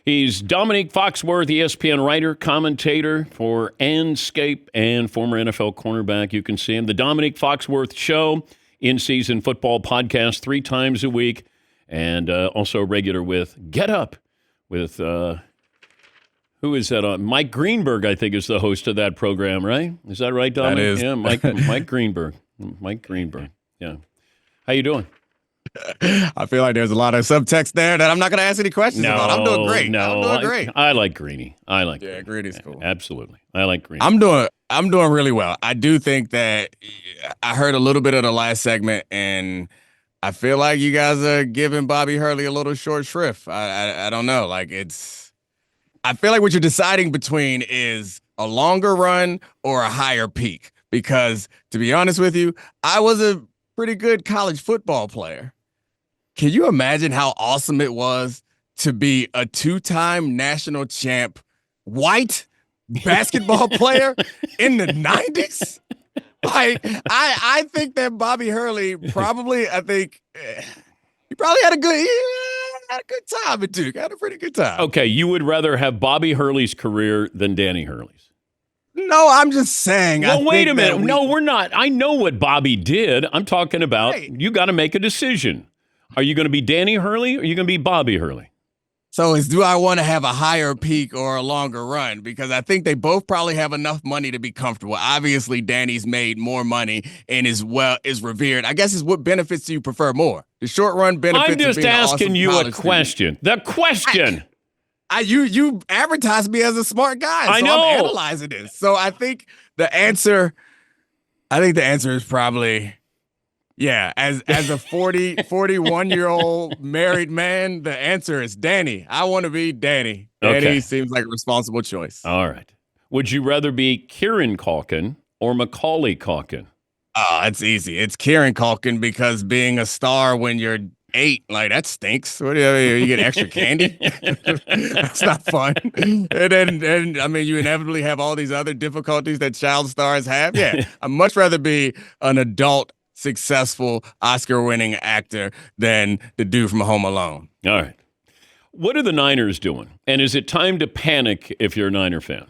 He's Domonique Foxworth, ESPN writer, commentator for Anscape, and former NFL cornerback. You can see him. The Domonique Foxworth Show, in-season football podcast 3 times a week, and also regular with Get Up with, who is that on? Mike Greenberg, I think, is the host of that program, right? Is that right, Dominic? That is. Yeah, Mike Greenberg. Mike Greenberg, yeah. How you doing? I feel like there's a lot of subtext there that I'm not going to ask any questions about. I'm doing great. I'm doing great. I like Greeny. Yeah, Greeny's cool. Absolutely. I like Greeny. I'm doing really well. I do think that I heard a little bit of the last segment, and I feel like you guys are giving Bobby Hurley a little short shrift. I don't know. I feel like what you're deciding between is a longer run or a higher peak. Because, to be honest with you, I was a pretty good college football player. Can you imagine how awesome it was to be a 2-time national champ white basketball player in the 90s? I think that Bobby Hurley he probably had a good time at Duke. Had a pretty good time. Okay, you would rather have Bobby Hurley's career than Danny Hurley's? No, I'm just saying. Well, wait a minute. No, we're not. I know what Bobby did. I'm talking about You got to make a decision. Are you going to be Danny Hurley or are you going to be Bobby Hurley? So do I want to have a higher peak or a longer run? Because I think they both probably have enough money to be comfortable. Obviously, Danny's made more money and is revered. I guess what benefits do you prefer more? The short run benefits. I'm just asking you a question. The question. You advertised me as a smart guy. I know. I'm analyzing this. So I think the answer is probably, yeah, as a 41-year-old married man, the answer is Danny. I want to be Danny. Okay. Danny seems like a responsible choice. All right. Would you rather be Kieran Culkin or Macaulay Culkin? Oh, it's easy. It's Kieran Culkin because being a star when you're 8, that stinks. What do you get extra candy? That's not fun. And then you inevitably have all these other difficulties that child stars have. Yeah, I'd much rather be an adult, successful, Oscar-winning actor than the dude from Home Alone. All right. What are the Niners doing? And is it time to panic if you're a Niner fan?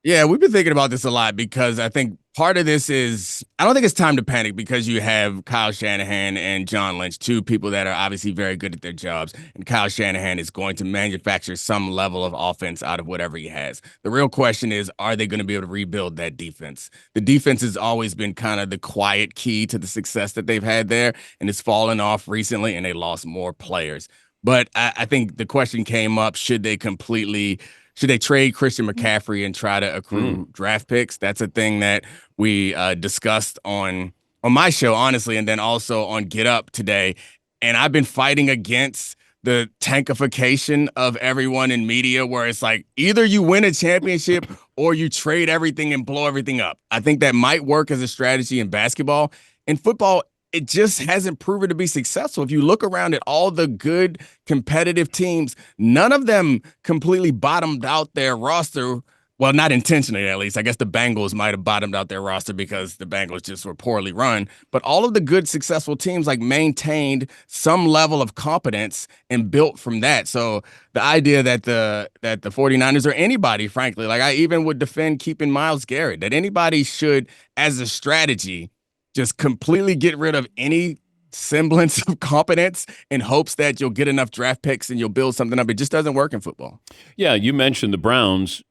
Yeah, we've been thinking about this a lot because I think part of this is, I don't think it's time to panic because you have Kyle Shanahan and John Lynch, 2 people that are obviously very good at their jobs. And Kyle Shanahan is going to manufacture some level of offense out of whatever he has. The real question is, are they going to be able to rebuild that defense? The defense has always been kind of the quiet key to the success that they've had there, and it's fallen off recently, and they lost more players. But I think the question came up, should they trade Christian McCaffrey and try to accrue draft picks? That's a thing that we discussed on my show, honestly, and then also on Get Up today. And I've been fighting against the tankification of everyone in media where it's like either you win a championship or you trade everything and blow everything up. I think that might work as a strategy in basketball. In football, it just hasn't proven to be successful. If you look around at all the good competitive teams, none of them completely bottomed out their roster. Well, not intentionally, at least. I guess the Bengals might have bottomed out their roster because the Bengals just were poorly run. But all of the good, successful teams maintained some level of competence and built from that. So the idea that the 49ers or anybody, frankly, I even would defend keeping Myles Garrett, that anybody should, as a strategy, just completely get rid of any semblance of competence in hopes that you'll get enough draft picks and you'll build something up. It just doesn't work in football. Yeah, you mentioned the Browns,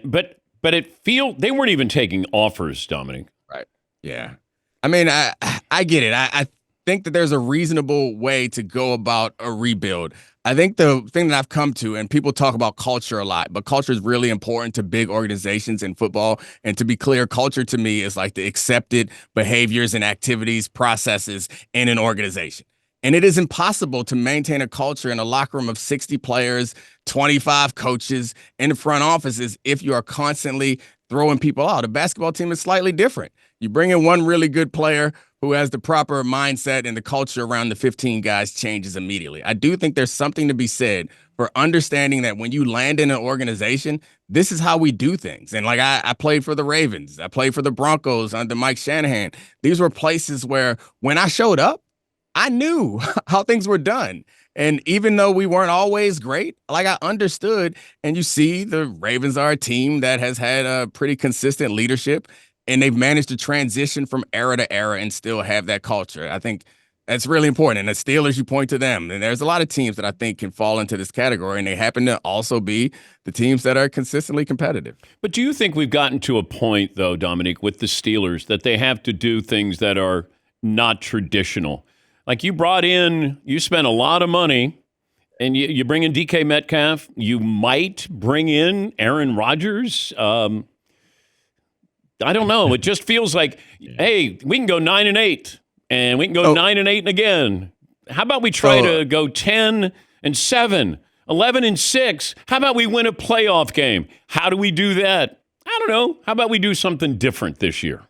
but they weren't even taking offers, Dominic. Right. Yeah. I get it. I think that there's a reasonable way to go about a rebuild. I think the thing that I've come to, and people talk about culture a lot, but culture is really important to big organizations in football. And to be clear, culture to me is like the accepted behaviors and activities, processes in an organization. And it is impossible to maintain a culture in a locker room of 60 players, 25 coaches, in front offices if you are constantly throwing people out. A basketball team is slightly different. You bring in one really good player who has the proper mindset, and the culture around the 15 guys changes immediately. I do think there's something to be said for understanding that when you land in an organization, this is how we do things. And I played for the Ravens. I played for the Broncos under Mike Shanahan. These were places where when I showed up, I knew how things were done. And even though we weren't always great, like I understood, and you see the Ravens are a team that has had a pretty consistent leadership, and they've managed to transition from era to era and still have that culture. I think that's really important. And the Steelers, you point to them. And there's a lot of teams that I think can fall into this category, and they happen to also be the teams that are consistently competitive. But do you think we've gotten to a point, though, Dominique, with the Steelers, that they have to do things that are not traditional? Like you spent a lot of money, and you bring in DK Metcalf. You might bring in Aaron Rodgers. I don't know. It just feels like, hey, we can go 9-8. And we can go 9-8 again. How about we try to go 10-7, 11-6? How about we win a playoff game? How do we do that? I don't know. How about we do something different this year?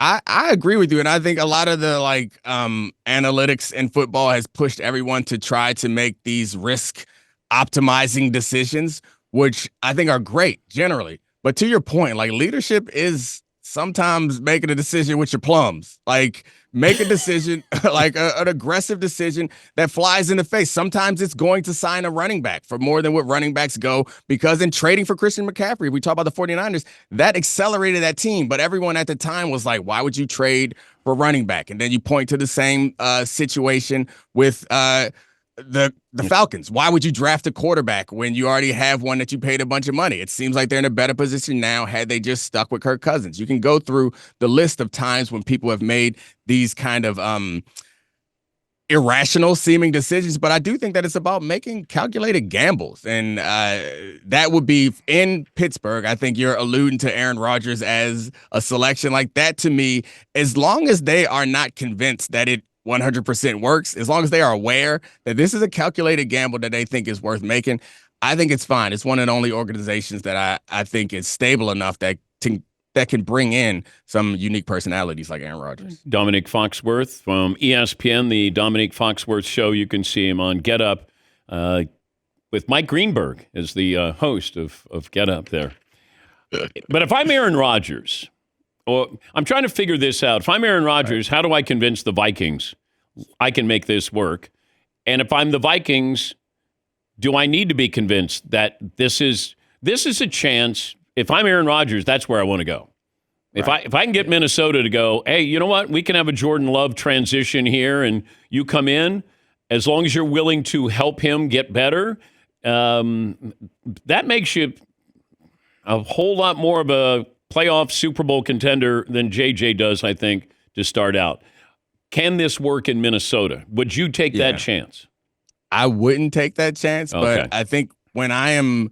I agree with you, and I think a lot of the analytics in football has pushed everyone to try to make these risk optimizing decisions, which I think are great generally. But to your point, like leadership is sometimes making a decision with your plums. Like make a decision, like an aggressive decision that flies in the face. Sometimes it's going to sign a running back for more than what running backs go, because in trading for Christian McCaffrey, we talk about the 49ers, that accelerated that team. But everyone at the time was like, why would you trade for running back? And then you point to the same situation with the Falcons. Why would you draft a quarterback when you already have one that you paid a bunch of money? It seems like they're in a better position now had they just stuck with Kirk Cousins. You can go through the list of times when people have made these kind of irrational seeming decisions, but I do think that it's about making calculated gambles. And that would be in Pittsburgh. I think you're alluding to Aaron Rodgers as a selection like that. To me, as long as they are not convinced that it 100% works, as long as they are aware that this is a calculated gamble that they think is worth making, I think it's fine. It's one of the only organizations that I think is stable enough that can bring in some unique personalities like Aaron Rodgers. Domonique Foxworth from ESPN, the Domonique Foxworth Show. You can see him on Get Up with Mike Greenberg as the host of Get Up there. But if I'm Aaron Rodgers, or I'm trying to figure this out. If I'm Aaron Rodgers, how do I convince the Vikings I can make this work? And if I'm the Vikings, do I need to be convinced that this is a chance? If I'm Aaron Rodgers, that's where I want to go. If I can get Minnesota to go, hey, you know what? We can have a Jordan Love transition here, and you come in, as long as you're willing to help him get better, that makes you a whole lot more of a playoff Super Bowl contender than JJ does, I think, to start out. Can this work in Minnesota? Would you take that chance? I wouldn't take that chance, but I think when I'm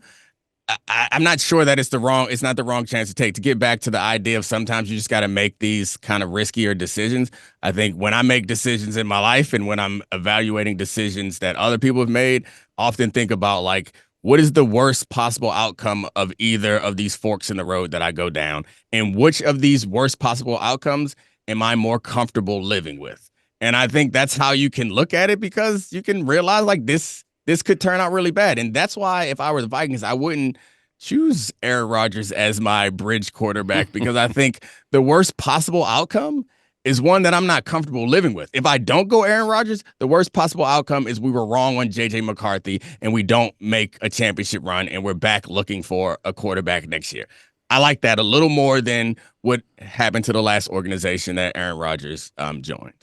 not sure that it's not the wrong chance to take. To get back to the idea of sometimes you just got to make these kind of riskier decisions. I think when I make decisions in my life and when I'm evaluating decisions that other people have made, I often think about like, what is the worst possible outcome of either of these forks in the road that I go down? And which of these worst possible outcomes am I more comfortable living with? And I think that's how you can look at it, because you can realize like this could turn out really bad. And that's why if I were the Vikings, I wouldn't choose Aaron Rodgers as my bridge quarterback, because I think the worst possible outcome is one that I'm not comfortable living with. If I don't go Aaron Rodgers, the worst possible outcome is we were wrong on J.J. McCarthy and we don't make a championship run and we're back looking for a quarterback next year. I like that a little more than what happened to the last organization that Aaron Rodgers joined.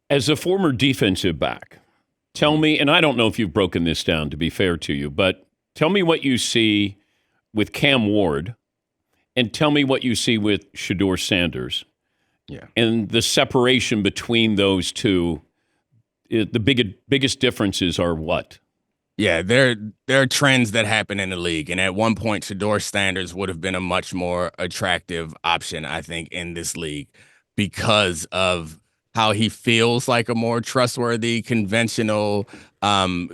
As a former defensive back, tell me, and I don't know if you've broken this down to be fair to you, but tell me what you see with Cam Ward and tell me what you see with Shedeur Sanders. Yeah. And the separation between those two, the biggest differences are what? Yeah, there are trends that happen in the league. And at one point, Shedeur Sanders would have been a much more attractive option, I think, in this league because of how he feels like a more trustworthy, conventional,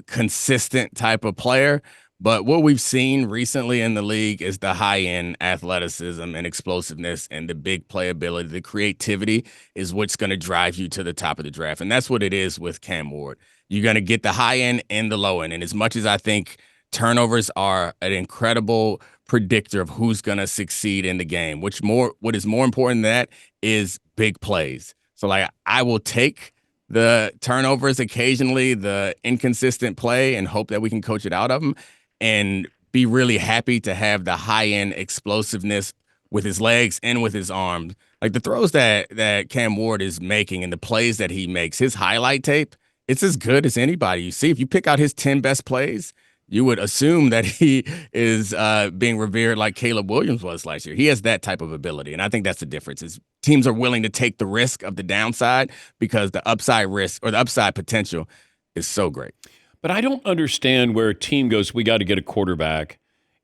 consistent type of player. But what we've seen recently in the league is the high-end athleticism and explosiveness and the big playability, the creativity is what's going to drive you to the top of the draft. And that's what it is with Cam Ward. You're going to get the high end and the low end. And as much as I think turnovers are an incredible predictor of who's going to succeed in the game, what is more important than that is big plays. So, like, I will take the turnovers occasionally, the inconsistent play, and hope that we can coach it out of him, and be really happy to have the high-end explosiveness with his legs and with his arms. Like the throws that Cam Ward is making and the plays that he makes, his highlight tape, it's as good as anybody you see. If you pick out his 10 best plays, you would assume that he is being revered like Caleb Williams was last year. He has that type of ability, and I think that's the difference. Is teams are willing to take the risk of the downside because the upside risk or the upside potential is so great. But I don't understand where a team goes, we got to get a quarterback,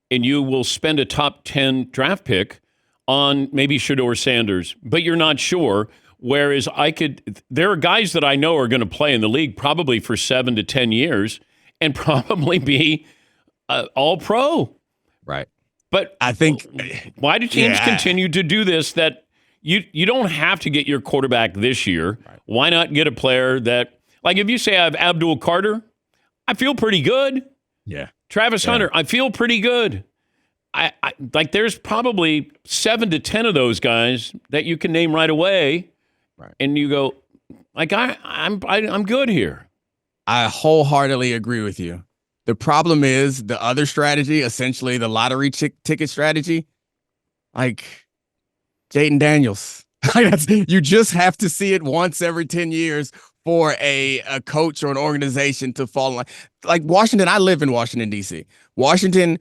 and you will spend a top 10 draft pick on maybe Shedeur Sanders, but you're not sure. Whereas there are guys that I know are going to play in the league probably for 7 to 10 years and probably be all pro. Right. But I think, why do teams continue to do this? That you don't have to get your quarterback this year. Right. Why not get a player that, like if you say I have Abdul Carter, I feel pretty good. Yeah. Travis Hunter, I feel pretty good. I like there's probably 7 to 10 of those guys that you can name right away. Right. And you go, like, I'm good here. I wholeheartedly agree with you. The problem is the other strategy, essentially the lottery ticket strategy, like Jaden Daniels. You just have to see it once every 10 years for a coach or an organization to fall in line. Like Washington, I live in Washington, D.C. Washington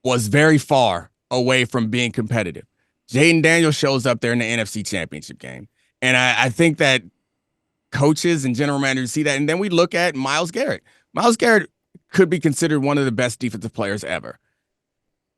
was very far away from being competitive. Jaden Daniels shows up there in the NFC Championship game. And I think that coaches and general managers see that. And then we look at Myles Garrett. Myles Garrett could be considered one of the best defensive players ever.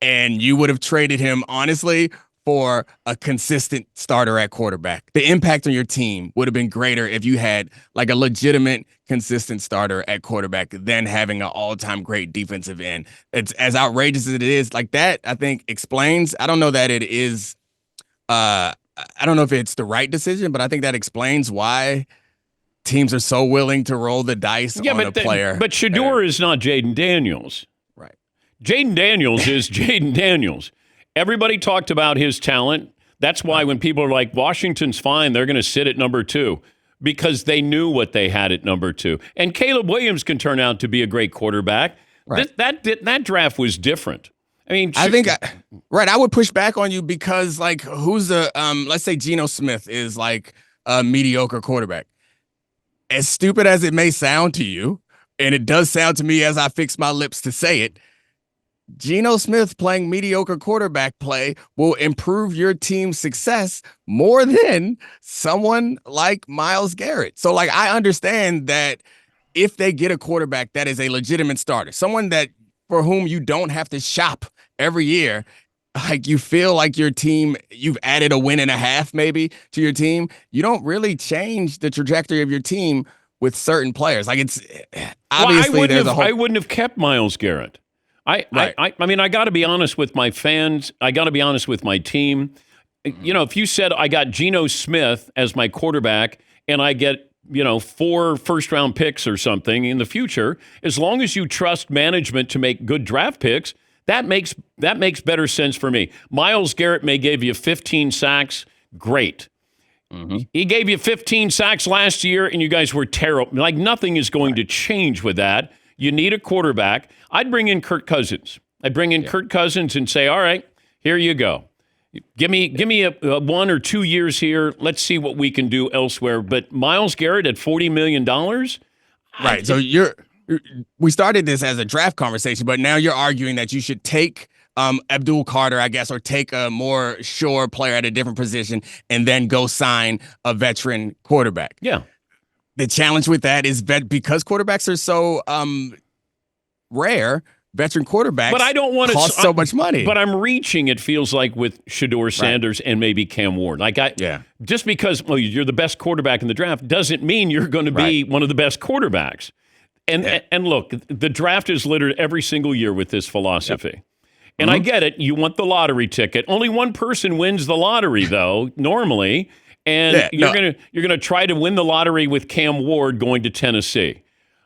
And you would have traded him, honestly, for a consistent starter at quarterback. The impact on your team would have been greater if you had like a legitimate, consistent starter at quarterback than having an all-time great defensive end. It's as outrageous as it is. Like that, I think, explains. I don't know that it is I don't know if it's the right decision, but I think that explains why teams are so willing to roll the dice on a player. But Shedeur is not Jaden Daniels. Right. Jaden Daniels is Jaden Daniels. Everybody talked about his talent. That's why when people are like, Washington's fine, they're going to sit at number 2 because they knew what they had at number 2. And Caleb Williams can turn out to be a great quarterback. Right. That draft was different. I mean, I think, I would push back on you because, like, who's let's say Geno Smith is like a mediocre quarterback. As stupid as it may sound to you, and it does sound to me as I fix my lips to say it, Geno Smith playing mediocre quarterback play will improve your team's success more than someone like Myles Garrett. So, like, I understand that if they get a quarterback that is a legitimate starter, someone that for whom you don't have to shop every year, like you feel like your team, you've added a win and a half maybe to your team. You don't really change the trajectory of your team with certain players. Like it's obviously I wouldn't have kept Myles Garrett. I mean, I got to be honest with my fans. I got to be honest with my team. You know, if you said I got Geno Smith as my quarterback and I get 4 first-round picks or something in the future, as long as you trust management to make good draft picks, that makes better sense for me. Myles Garrett may give you 15 sacks. Great. Mm-hmm. He gave you 15 sacks last year, and you guys were terrible. Like, nothing is going to change with that. You need a quarterback. I'd bring in Kirk Cousins. I'd bring in Kirk Cousins and say, all right, here you go. Give me a 1 or 2 years here. Let's see what we can do elsewhere. But Myles Garrett at $40 million? Right. So we started this as a draft conversation, but now you're arguing that you should take Abdul Carter, I guess, or take a more sure player at a different position and then go sign a veteran quarterback. Yeah. The challenge with that is because quarterbacks are so rare, veteran quarterbacks but I don't want to cost so much money. But I'm reaching, it feels like, with Shedeur Sanders and maybe Cam Ward. Just because you're the best quarterback in the draft doesn't mean you're going to be one of the best quarterbacks. And look, the draft is littered every single year with this philosophy. Yep. And I get it. You want the lottery ticket. Only one person wins the lottery, though, normally. And you're gonna try to win the lottery with Cam Ward going to Tennessee.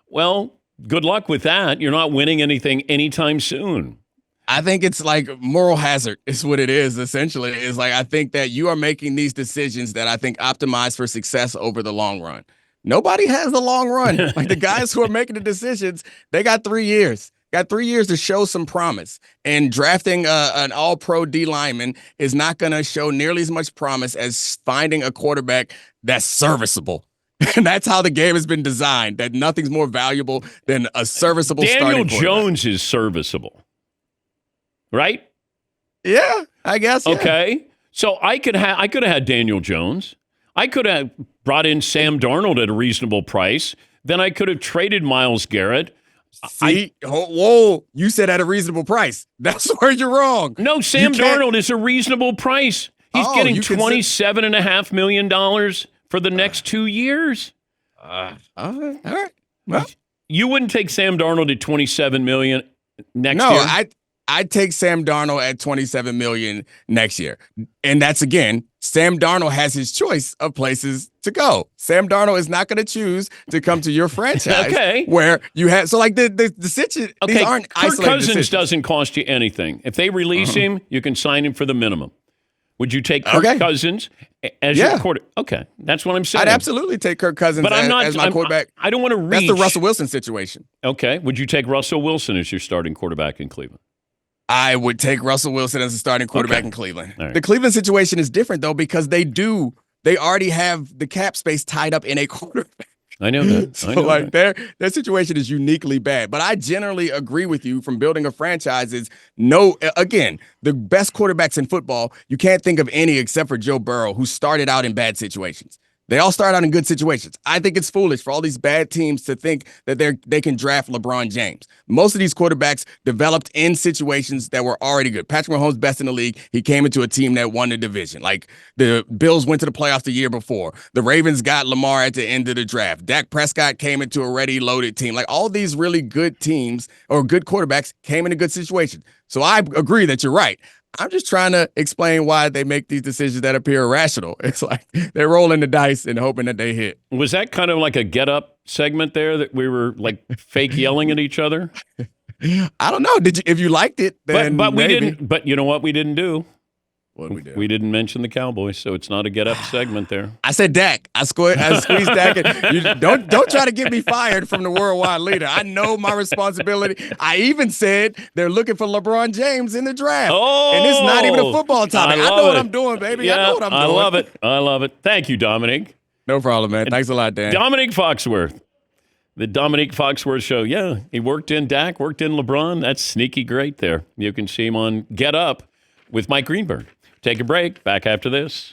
Well, good luck with that. You're not winning anything anytime soon. I think it's like moral hazard is what it is, essentially. It's like I think that you are making these decisions that I think optimize for success over the long run. nobody has the long run. Like the guys who are making the decisions, they got 3 years. Got 3 years to show some promise. And drafting an all-pro D lineman is not going to show nearly as much promise as finding a quarterback that's serviceable. And that's how the game has been designed, that nothing's more valuable than a serviceable Daniel starting quarterback. Jones is serviceable, right? Yeah, I guess. Yeah. Okay. So I could have had Daniel Jones. I could have brought in Sam Darnold at a reasonable price. Then I could have traded Myles Garrett. See, whoa, you said at a reasonable price. That's where you're wrong. No, Sam Darnold is a reasonable price. He's getting $27.5 million for the next 2 years. All right. Well, you wouldn't take Sam Darnold at $27 million next year? No, I'd take Sam Darnold at $27 million next year. And that's, again, Sam Darnold has his choice of places to go. Sam Darnold is not going to choose to come to your franchise where you have, so like the situation, these aren't Kirk isolated Cousins decisions. doesn't cost you anything. If they release him, you can sign him for the minimum. Would you take Kirk Cousins as your quarterback? Okay, that's what I'm saying. I'd absolutely take Kirk Cousins as my quarterback. I don't want to reach. That's the Russell Wilson situation. Okay, would you take Russell Wilson as your starting quarterback in Cleveland? I would take Russell Wilson as a starting quarterback in Cleveland. Right. The Cleveland situation is different, though, because they already have the cap space tied up in a quarterback. I know that. So their situation is uniquely bad. But I generally agree with you from building a franchise is again, the best quarterbacks in football, you can't think of any except for Joe Burrow, who started out in bad situations. They all start out in good situations. I think it's foolish for all these bad teams to think that they can draft LeBron James. Most of these quarterbacks developed in situations that were already good. Patrick Mahomes, best in the league. He came into a team that won the division. Like the Bills went to the playoffs the year before. The Ravens got Lamar at the end of the draft. Dak Prescott came into a ready loaded team. Like all these really good teams or good quarterbacks came in a good situation. So I agree that you're right. I'm just trying to explain why they make these decisions that appear irrational. It's like they're rolling the dice and hoping that they hit. Was that kind of like a get up segment there that we were like fake yelling at each other? I don't know. If you liked it, then but we maybe. didn't. But you know what we didn't do? What did we do? We didn't mention the Cowboys, so it's not a get up segment there. I said Dak. I squeezed Dak. Don't try to get me fired from the worldwide leader. I know my responsibility. I even said they're looking for LeBron James in the draft. And it's not even a football topic. I know what I'm doing, baby. Yeah, I know what I'm doing. I love it. Thank you, Domonique. No problem, man. Thanks a lot, Dan. Domonique Foxworth. The Domonique Foxworth Show. Yeah, he worked in Dak, worked in LeBron. That's sneaky great there. You can see him on Get Up with Mike Greenberg. Take a break. Back after this.